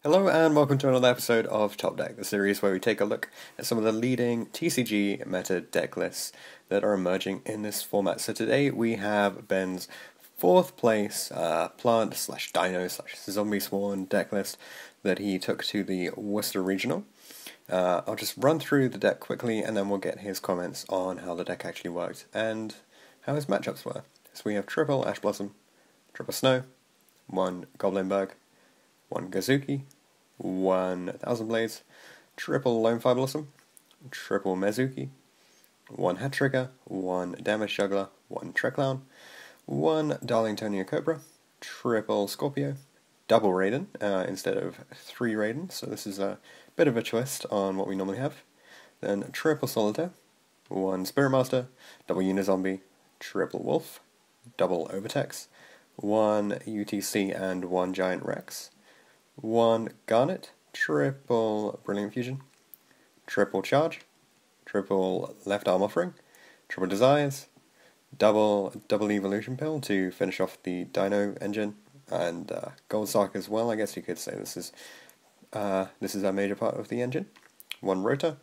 Hello and welcome to another episode of Top Deck, the series where we take a look at some of the leading TCG meta deck lists that are emerging in this format. So today we have Ben's fourth place plant/dino/zombie sworn deck list that he took to the Worcester Regional. I'll just run through the deck quickly and then we'll get his comments on how the deck actually worked and how his matchups were. So we have triple Ash Blossom, triple Snow, one Goblinberg, one Gazuki, one Thousand Blades, triple Lone Fire Blossom, triple Mezuki, one Hat Trigger, one Damage Juggler, one Treklown, one Darlingtonia Cobra, triple Scorpio, double Raiden instead of three Raiden, so this is a bit of a twist on what we normally have. Then triple Solitaire, one Spirit Master, double Unizombie, triple Wolf, double Overtex, one UTC and one Giant Rex, one Garnet, triple Brilliant Fusion, triple Charge, triple Left Arm Offering, triple Desires, double Evolution Pill to finish off the Dino engine, and Gold Sark as well. I guess you could say this is a major part of the engine. One Rotor,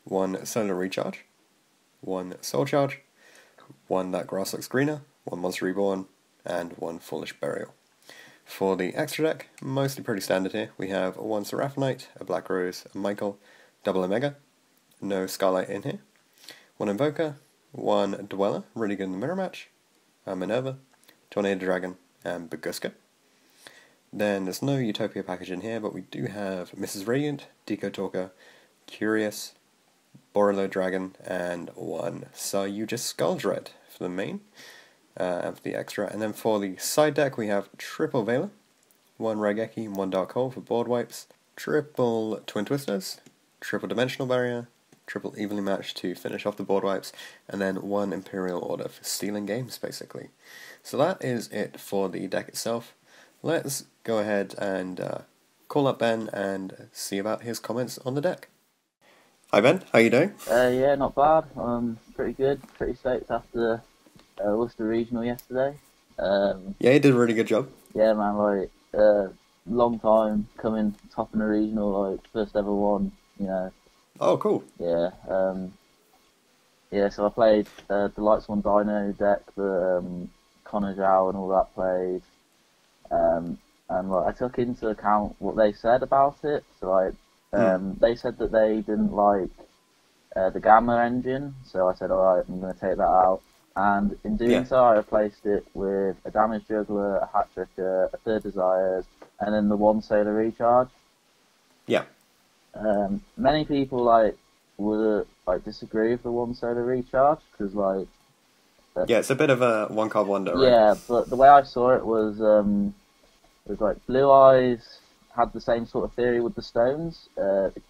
one Solar Recharge, one Soul Charge, one That Grass Looks Greener, one Monster Reborn, and one Foolish Burial. For the extra deck, mostly pretty standard here. We have one Seraphonite, a Black Rose, a Michael, double Omega, no Scarlight in here, one Invoker, one Dweller, really good in the mirror match, a Minerva, Tornado Dragon, and Baguska. Then there's no Utopia package in here, but we do have Mrs. Radiant, Deco Talker, Curious, Borrelo Dragon, and one Saryuja Skuldred for the main. And for the extra, and then for the side deck we have triple Veiler, one Raigeki and one Dark Hole for board wipes, triple Twin Twisters, triple Dimensional Barrier, triple Evenly Matched to finish off the board wipes, and then one Imperial Order for stealing games basically. So that is it for the deck itself. Let's go ahead and call up Ben and see about his comments on the deck. Hi Ben, how you doing? Yeah, not bad. Pretty good, pretty stoked after Worcester Regional yesterday. Yeah, you did a really good job. Yeah, man, long time coming, top in a regional, first ever one, you know. Oh, cool. Yeah, so I played the Lightsworn Dino deck that Connor Zhao and all that played, and I took into account what they said about it. So they said that they didn't like the Gamma engine, so I said, alright, I'm going to take that out. And in doing so, I replaced it with a Damage Juggler, a Hat Tricker, a third Desires, and then the one Solar Recharge. Yeah. Many people would disagree with the one Solar Recharge because yeah, it's a bit of a one card wonder. Right? Yeah, but the way I saw it was Blue Eyes had the same sort of theory with the stones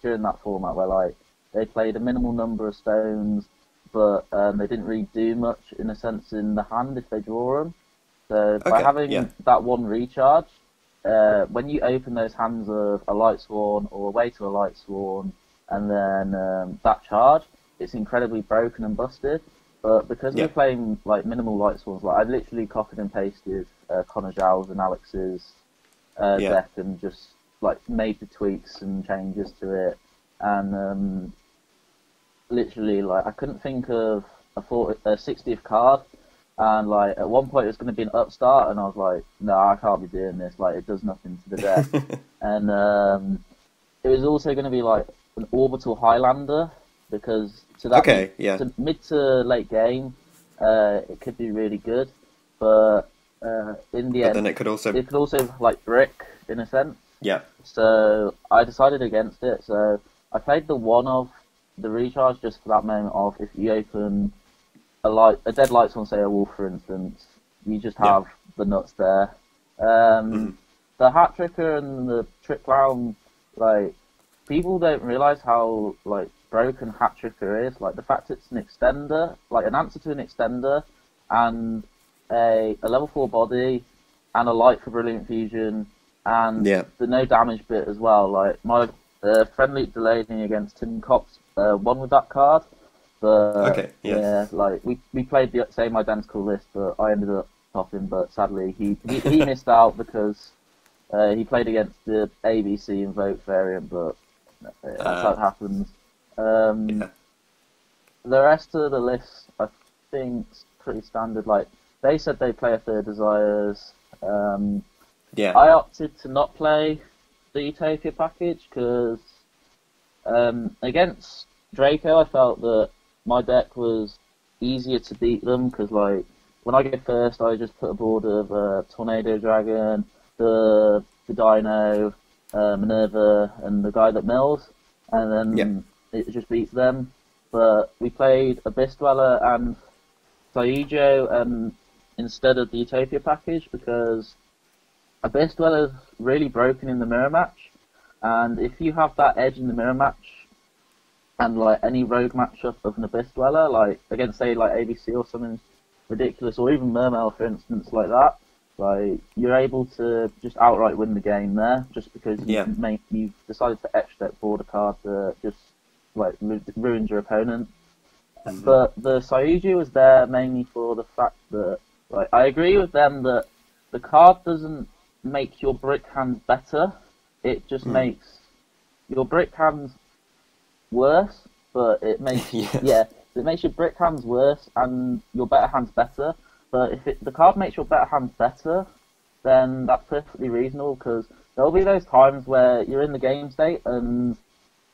during that format where they played a minimal number of stones, but they didn't really do much in a sense in the hand if they draw them. So by having that one recharge, when you open those hands of a Lightsworn or away to a Lightsworn, and then that charge, it's incredibly broken and busted. But because we're playing minimal Lightsworns, I literally copied and pasted Connor Zhao's and Alex's deck and just made the tweaks and changes to it, and literally, I couldn't think of a 60th card, and at one point it was going to be an upstart, and I was like, no, I can't be doing this. It does nothing to the deck. And it was also going to be an orbital Highlander because to mid to late game, it could be really good, but in the end, then it could also brick in a sense. Yeah. So I decided against it. So I played the one of the recharge just for that moment of if you open a dead Lightsworn, say a Wolf for instance, you just have the nuts there. The Hat Tricker and the Treklown, people don't realise how broken Hat Tricker is. The fact it's an extender, an answer to an extender, and a level 4 body, and a light for Brilliant Fusion, and the no damage bit as well. My friendly Delaney against Tim Cox won with that card, but we played the same identical list, but I ended up topping. But sadly, he missed out because He played against the ABC Invoke variant, but that's how it happens. Yeah. The rest of the list, I think, is pretty standard. Like, they said they play a Third Desires. Yeah. I opted to not play the Utopia package because against Draco, I felt that my deck was easier to beat them because, like, when I go first, I just put a board of Tornado Dragon, the Dino, Minerva, and the guy that mills, and then it just beats them. But we played Abyss Dweller and Saijo instead of the Utopia package because Abyss Dweller's really broken in the mirror match, and if you have that edge in the mirror match and like any rogue matchup of an Abyss Dweller, like against say like ABC or something ridiculous, or even Mermail for instance, like that, like you're able to just outright win the game there, just because you've decided to extra deck board a card that just like ruins your opponent. Mm-hmm. But the Saiyuji was there mainly for the fact that, like, I agree with them that the card doesn't make your brick hands better, it just makes your brick hands worse, but it makes it makes your brick hands worse and your better hands better. But if the card makes your better hands better, then that's perfectly reasonable, because there'll be those times where you're in the game state and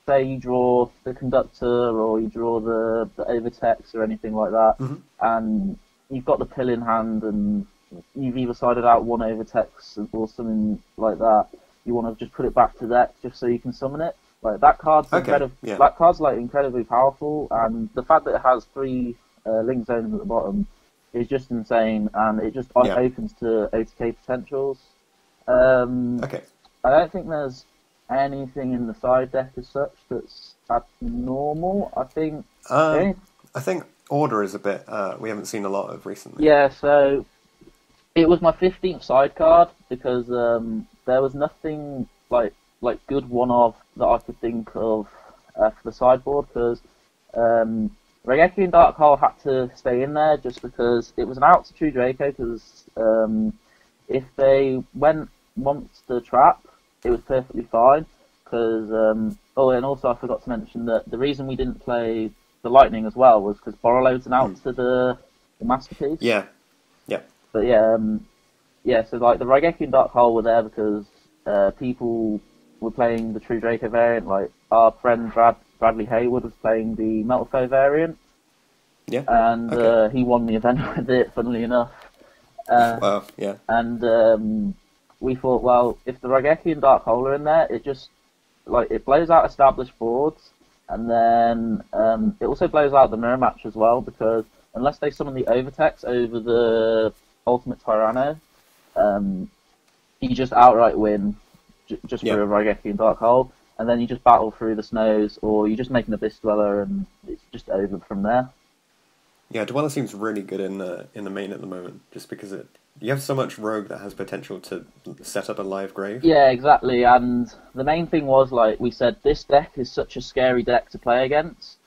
say you draw the Conductor or you draw the Overtex or anything like that, and you've got the pill in hand and you've either sided out one Overtex or something like that. You want to just put it back to deck just so you can summon it. Like that card's that card's like incredibly powerful, and the fact that it has 3 link zones at the bottom is just insane, and it just opens to OTK potentials. I don't think there's anything in the side deck as such that's abnormal. I think Order is a bit we haven't seen a lot of recently. Yeah, so it was my 15th side card because there was nothing like good one-of that I could think of for the sideboard, because Regeki and Dark Hole had to stay in there just because it was an out to True Draco, because if they went Monster Trap, it was perfectly fine, because and also I forgot to mention that the reason we didn't play the Lightning as well was because Borrowload's an out to the Masterpiece. But so like the Raigeki and Dark Hole were there because people were playing the True Draco variant. Like our friend Bradley Hayward was playing the Metalfoe variant. And he won the event with it, funnily enough. And we thought, well, if the Raigeki and Dark Hole are in there, it just it blows out established boards, and then it also blows out the mirror match as well, because unless they summon the Overtex over the Ultimate Tyranno, you just outright win just for a Raigeki and Dark Hole, and then you just battle through the snows, or you just make an Abyss Dweller, and it's just over from there. Yeah, Dweller seems really good in the main at the moment, just because you have so much rogue that has potential to set up a live grave. Yeah, exactly, and the main thing was, like we said, this deck is such a scary deck to play against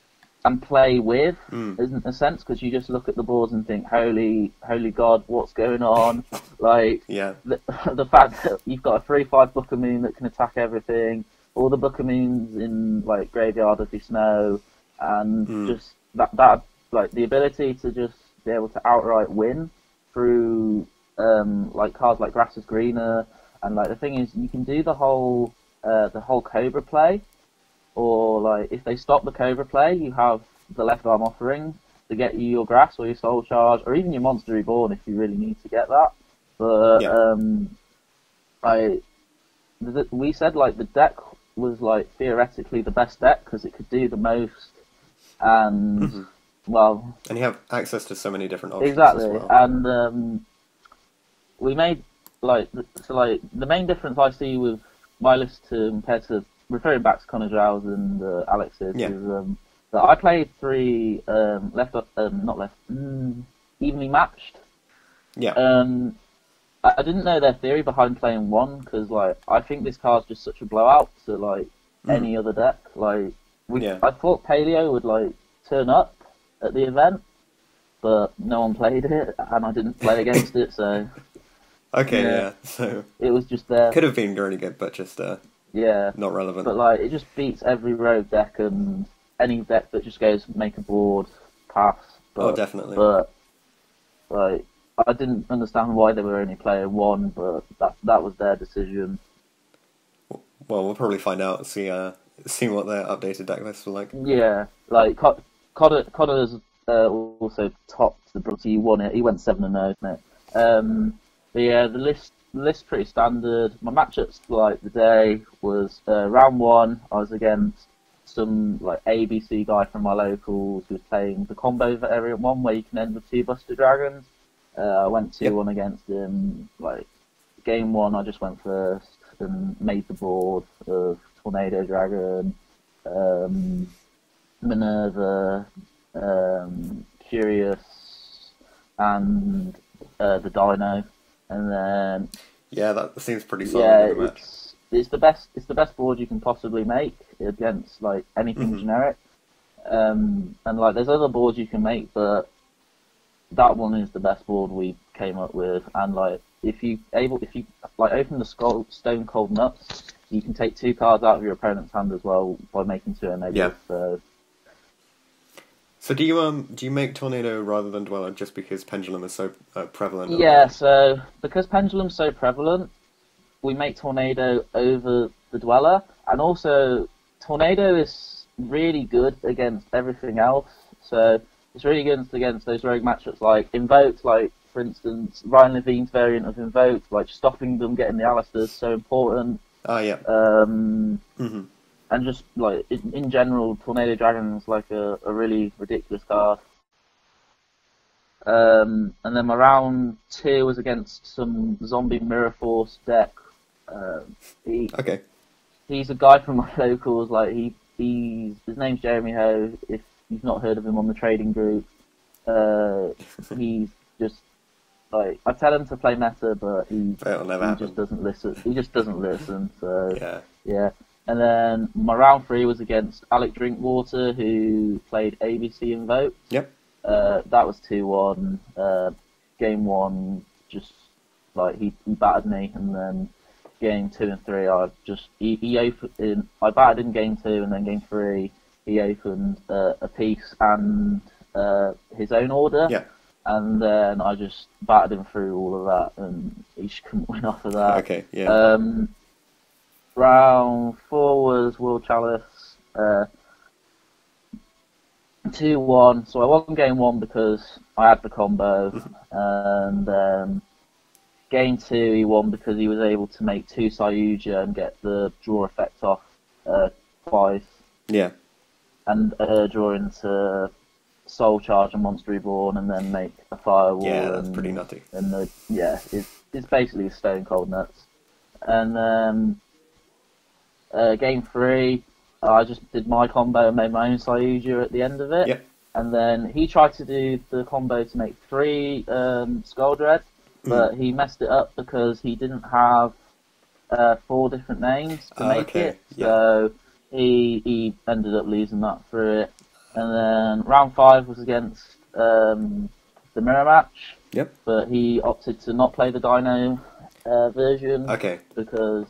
and play with, isn't a sense, because you just look at the boards and think, holy God, what's going on? The fact that you've got a 3/5 Booker Moon that can attack everything, all the Booker Moons in like Graveyard of the Snow, and just that like the ability to just be able to outright win through like cards like Grass is Greener, and like the thing is you can do the whole Cobra play, or like if they stop the Cobra play, you have the left arm offering to get you your Grass or your Soul Charge, or even your Monster Reborn if you really need to get that. But we said like the deck was like theoretically the best deck because it could do the most, and and you have access to so many different options exactly as well. And we made the main difference I see with my list compared to referring back to Connor Giles and Alex's is that I played 3 evenly matched. I didn't know their theory behind playing 1, because like I think this card's just such a blowout to like any other deck. Like I thought Paleo would like turn up at the event, but no one played it, and I didn't play against it, so. Okay, Yeah, yeah. So it was just there. could have been really good, but just Yeah, not relevant. but like it just beats every rogue deck and any deck that just goes make a board pass. Oh, definitely. But like I didn't understand why they were only playing one, but that was their decision. Well, we'll probably find out. See what their updated deck lists were like. Yeah, like Connor's also topped the Brooks. He won it. He went 7-0, isn't it? But yeah, the list pretty standard. My matchups for like the day was round one. I was against some like ABC guy from my locals who was playing the combo variant one where you can end with 2 Buster Dragons. I went 2-1 against him. Like game one, I just went first and made the board of Tornado Dragon, Minerva, Curious, and the Dino, and then Yeah, that seems pretty solid in the match. it's the best. It's the best board you can possibly make against like anything generic. And like there's other boards you can make, but that one is the best board we came up with. And like if you like open the Stone Cold Nuts, you can take 2 cards out of your opponent's hand as well by making 2 a negative. Yeah. So do you make Tornado rather than Dweller just because Pendulum is so prevalent? Yeah, so because Pendulum's so prevalent, we make Tornado over the Dweller, and also Tornado is really good against everything else. So it's really good against those rogue matchups like Invoke, like for instance Ryan Levine's variant of Invoke, like stopping them getting the Alistairs is so important. Oh yeah. And just like in general, Tornado Dragon is like a really ridiculous card. And then my round 2 was against some Zombie Mirror Force deck. Okay. He's a guy from my locals. Like his name's Jeremy Ho. If you've not heard of him on the trading group, he's just like I tell him to play meta, but he just doesn't listen. He just doesn't listen. So yeah. And then my round 3 was against Alec Drinkwater, who played ABC Invoke. Yep. That was 2-1. Game 1, just like he battered me, and then game 2 and 3, he opened. I battered in game 2, and then game 3 he opened a piece and his own order. Yeah. And then I just battered him through all of that, and he just couldn't win off of that. Okay. Yeah. Round 4 was World Chalice, 2-1. So I won game 1 because I had the combo, and game 2 he won because he was able to make 2 Sayuja and get the draw effect off twice. Yeah. And draw into Soul Charge and Monster Reborn, and then make a Firewall. Yeah, that's pretty nutty. And it's basically Stone Cold Nuts. And then game 3, I just did my combo and made my own Sayuja at the end of it. Yep. And then he tried to do the combo to make 3 Skull Dread, but he messed it up because he didn't have 4 different names to make it. Yeah. So he ended up losing that through it. And then round 5 was against the mirror match. Yep. But he opted to not play the Dino version. Okay. Because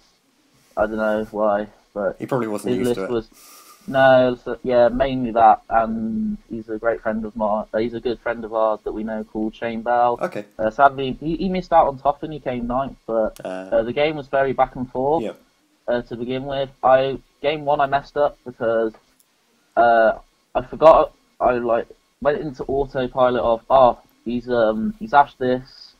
I don't know why, but he probably wasn't used to it. Mainly that, and he's a great friend of mine. He's a good friend of ours that we know called Shane Bell. Okay. Sadly, he missed out on top and he came 9th, but the game was very back and forth. Yep. To begin with, game 1 I messed up because I forgot. I went into autopilot of he's ashed this.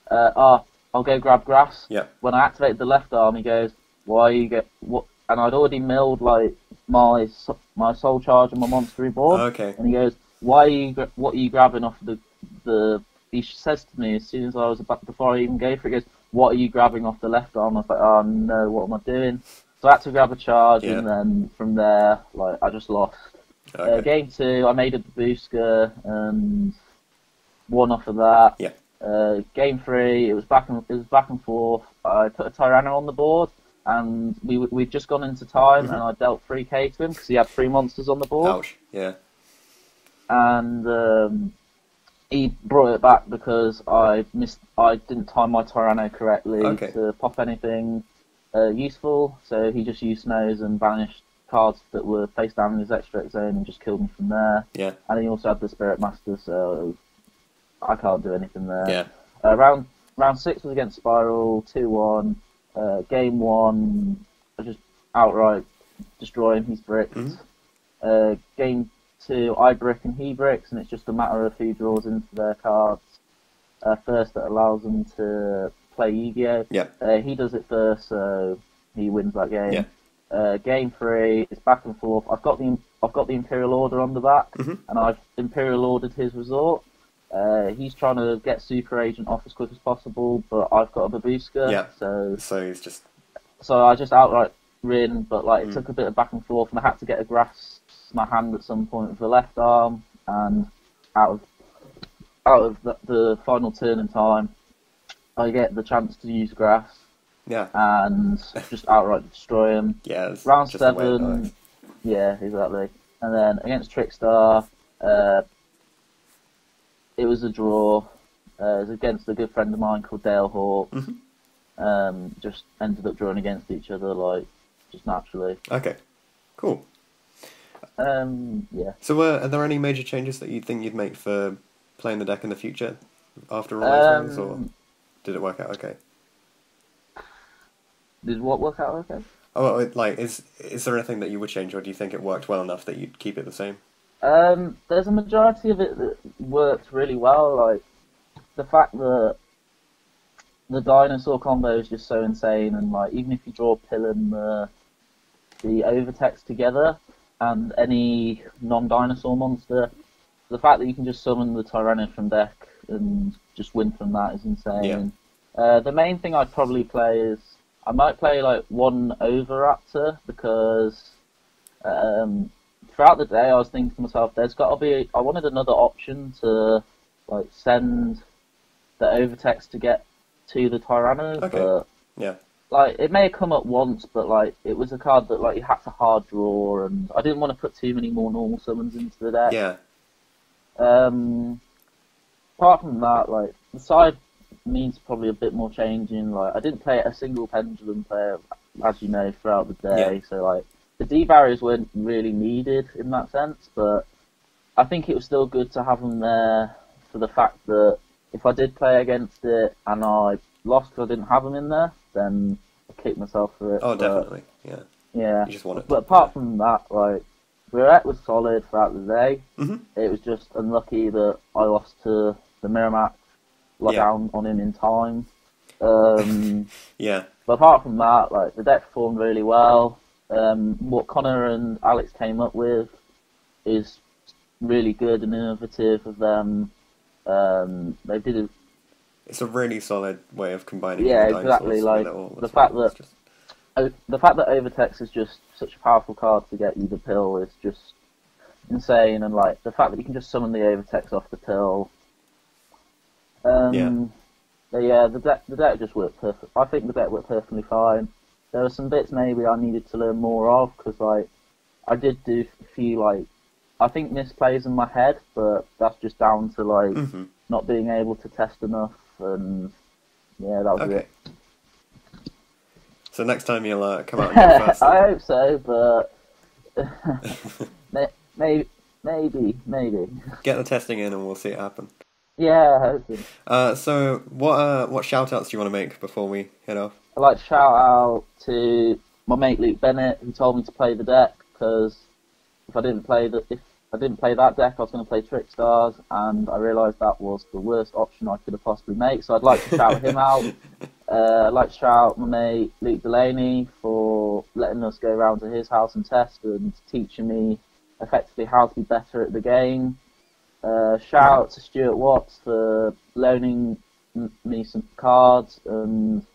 I'll go grab grass. Yeah. When I activated the left arm, he goes, "Why you get what?" And I'd already milled like my Soul Charge and my Monster Reborn. Okay. And he goes, "What are you grabbing off the?" He says to me as soon as I was before I even go for it, he goes, "What are you grabbing off the left arm?" I was like, "Oh no, what am I doing?" So I had to grab a charge, and then from there, like I just lost. Okay. Game 2, I made a Babushka and won off of that. Yeah. Game 3, it was back and forth. I put a Tyranno on the board, and we'd just gone into time, and I dealt 3k to him because he had 3 monsters on the board. Ouch. Yeah. And he brought it back because I didn't time my Tyranno correctly Okay. to pop anything useful, so he just used Snows and banished cards that were face down in his extra zone and just killed me from there. Yeah. And he also had the Spirit Master, so I can't do anything there. Yeah. Round 6 was against Spiral, 2-1. Game 1, I just outright destroy him, he's bricked. Game 2, I brick and he bricks, and it's just a matter of who draws into their cards first that allows them to play Yu-Gi-Oh! Yeah. He does it first, so he wins that game. Yeah. Game 3, it's back and forth. I've got the Imperial Order on the back, and I've Imperial Ordered his resort. He's trying to get Super Agent off as quick as possible, but I've got a Babushka. Yeah. So he's just. So I just outright win, but like it took a bit of back and forth, and I had to get a grasp my hand at some point with the left arm, and out of the final turn in time, I get the chance to use grass. Yeah. And just outright destroy him. Yeah. Round 7. Yeah, exactly. And then against Trickstar, it was a draw. It was against a good friend of mine called Dale Hawk. Just ended up drawing against each other, like, just naturally. Okay. Cool. Yeah. So, are there any major changes that you think you'd make for playing the deck in the future after all those runs, or did it work out okay? Did what work out okay? Oh, like, is there anything that you would change, or do you think it worked well enough that you'd keep it the same? There's a majority of it that worked really well, like the fact that the dinosaur combo is just so insane, and like even if you draw Pill and the Overtext together and any non-dinosaur monster, the fact that you can just summon the Tyrannid from deck and just win from that is insane. Yeah. The main thing I'd probably play is I might play like one Overraptor, because throughout the day I was thinking to myself, there's got to be, I wanted another option to like send the Overtext to get to the Tyrannid. Okay. But, yeah. Like, it may have come up once, but like it was a card that like you had to hard draw, and I didn't want to put too many more normal summons into the deck. Yeah. Apart from that, like the side needs probably a bit more changing. Like I didn't play a single pendulum player, as you know, throughout the day. Yeah. So like the D barriers weren't really needed in that sense, but I think it was still good to have them there for the fact that if I did play against it and I lost because I didn't have them in there, then I kicked myself for it. Oh, definitely. Yeah. Yeah. You just want it. But apart from that, like Roulette was solid throughout the day. Mm-hmm. It was just unlucky that I lost to the Miramax. Down on him in time. Yeah. But apart from that, like the deck performed really well. What Connor and Alex came up with is really good and innovative of them. They did It's a really solid way of combining. Yeah, exactly. Like the fact that Overtext is just such a powerful card to get you the pill is just insane, and like the fact that you can just summon the Overtext off the pill. The deck just worked perfect. I think the deck worked perfectly fine. There were some bits maybe I needed to learn more of, because like I did do a few like I think misplays in my head, but that's just down to like not being able to test enough, and yeah, that was it. So next time you'll come out and go first. I hope so, but maybe. Get the testing in, and we'll see it happen. Yeah, hopefully. So what shout-outs do you want to make before we head off? I'd like to shout out to my mate Luke Bennett, who told me to play the deck, because if I didn't play that deck, I was going to play Trickstars, and I realised that was the worst option I could have possibly made. So I'd like to shout him out. I'd like to shout out my mate Luke Delaney for letting us go around to his house and test and teaching me effectively how to be better at the game. Shout out to Stuart Watts for loaning me some cards and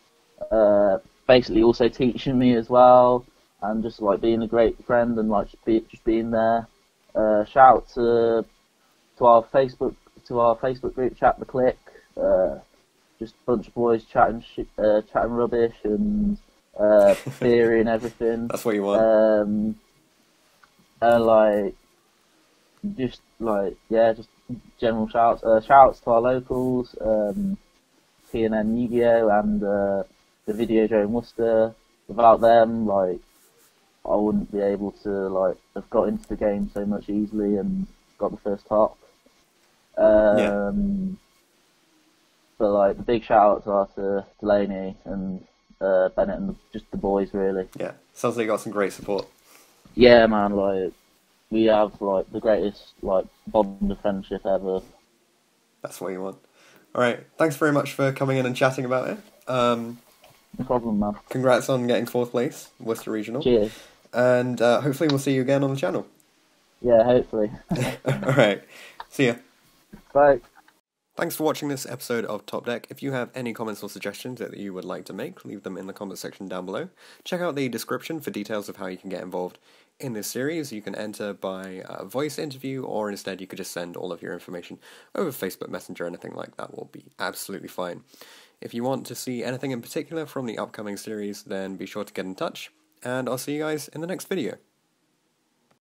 basically also teaching me as well, and just like being a great friend and like just being there. Shout out to our Facebook group chat, The Click. Just a bunch of boys chatting rubbish and theory and everything. That's what you want. And like just general shouts to our locals, P&N Yu-Gi-Oh! And the Videodrome Worcester. Without them, like, I wouldn't be able to like have got into the game so much easily and got the first top. Yeah. But like the big shout outs are to Delaney and Bennett and just the boys really. Yeah. Sounds like you got some great support. Yeah, man. Like we have like the greatest like bond of friendship ever. That's what you want. All right. Thanks very much for coming in and chatting about it. No problem, man. Congrats on getting 4th place, Worcester Regional. Cheers. And hopefully we'll see you again on the channel. Yeah, hopefully. All right. See ya. Bye. Thanks for watching this episode of Top Deck. If you have any comments or suggestions that you would like to make, leave them in the comment section down below. Check out the description for details of how you can get involved in this series. You can enter by voice interview, or instead you could just send all of your information over Facebook Messenger. Anything like that will be absolutely fine. If you want to see anything in particular from the upcoming series, then be sure to get in touch, and I'll see you guys in the next video.